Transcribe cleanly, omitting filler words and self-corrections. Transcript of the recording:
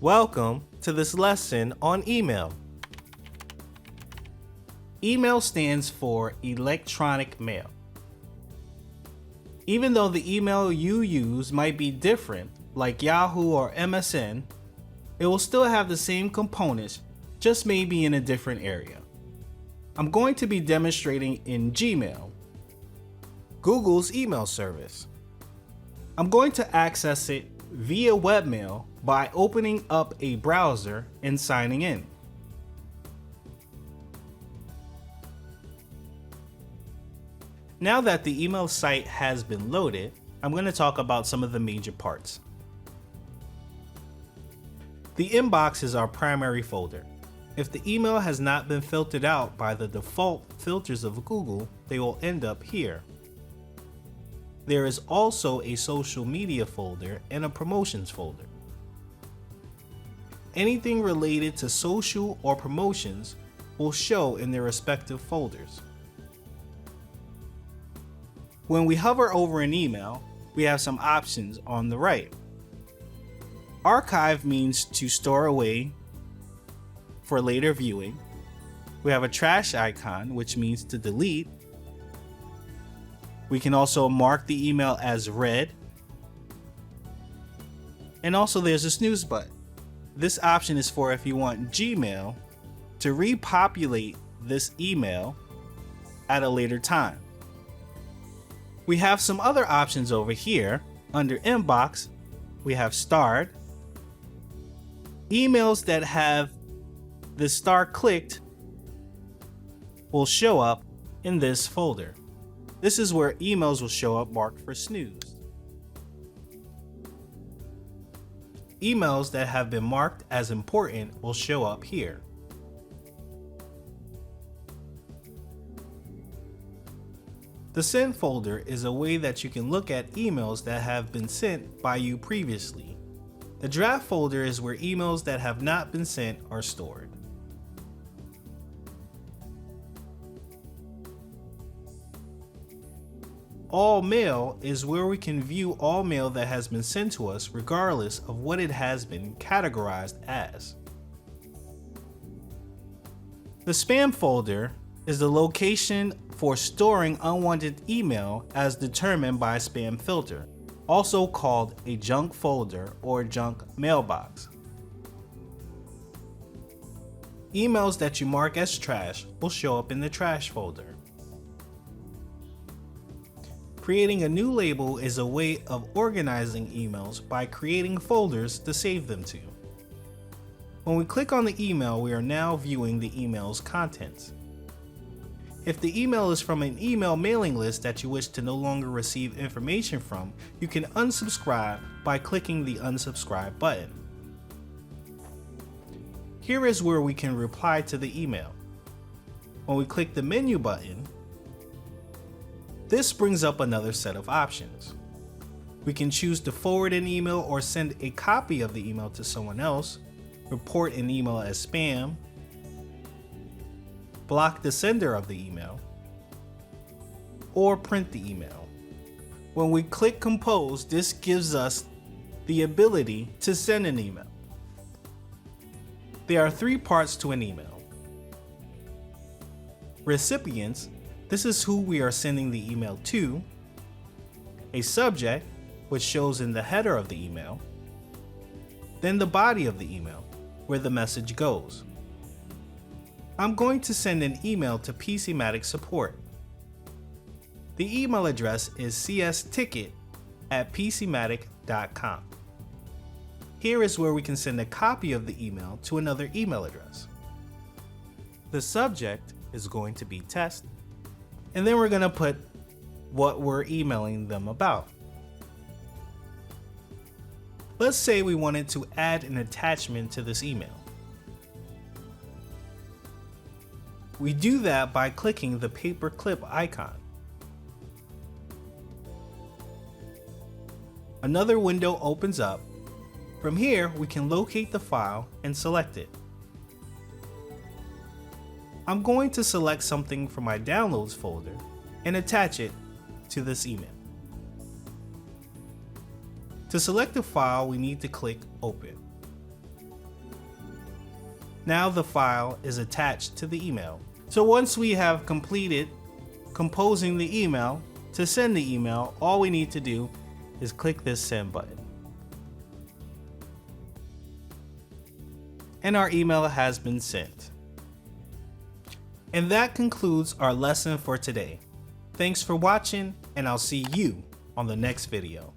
Welcome to this lesson on email. Email stands for electronic mail. Even though the email you use might be different, like Yahoo or MSN, it will still have the same components, just maybe in a different area. I'm going to be demonstrating in Gmail, Google's email service. I'm going to access it via webmail by opening up a browser and signing in. Now that the email site has been loaded, I'm going to talk about some of the major parts. The inbox is our primary folder. If the email has not been filtered out by the default filters of Google, they will end up here. There is also a social media folder and a promotions folder. Anything related to social or promotions will show in their respective folders. When we hover over an email, we have some options on the right. Archive means to store away for later viewing. We have a trash icon, which means to delete. We can also mark the email as read. And also there's a snooze button. This option is for if you want Gmail to repopulate this email at a later time. We have some other options over here. Under inbox, we have starred. Emails that have the star clicked will show up in this folder. This is where emails will show up marked for snooze. Emails that have been marked as important will show up here. The send folder is a way that you can look at emails that have been sent by you previously. The draft folder is where emails that have not been sent are stored. All mail is where we can view all mail that has been sent to us regardless of what it has been categorized as. The spam folder is the location for storing unwanted email as determined by a spam filter, also called a junk folder or junk mailbox. Emails that you mark as trash will show up in the trash folder. Creating a new label is a way of organizing emails by creating folders to save them to. When we click on the email, we are now viewing the email's contents. If the email is from an email mailing list that you wish to no longer receive information from, you can unsubscribe by clicking the unsubscribe button. Here is where we can reply to the email. When we click the menu button, this brings up another set of options. We can choose to forward an email or send a copy of the email to someone else, report an email as spam, block the sender of the email, or print the email. When we click compose, this gives us the ability to send an email. There are three parts to an email. Recipients, this is who we are sending the email to. A subject, which shows in the header of the email. Then the body of the email, where the message goes. I'm going to send an email to PC Matic support. The email address is csticket@pcmatic.com. Here is where we can send a copy of the email to another email address. The subject is going to be test, and then we're going to put what we're emailing them about. Let's say we wanted to add an attachment to this email. We do that by clicking the paperclip icon. Another window opens up. From here, we can locate the file and select it. I'm going to select something from my downloads folder and attach it to this email. To select the file, we need to click Open. Now the file is attached to the email. So once we have completed composing the email, to send the email, all we need to do is click this send button. And our email has been sent. And that concludes our lesson for today. Thanks for watching, and I'll see you on the next video.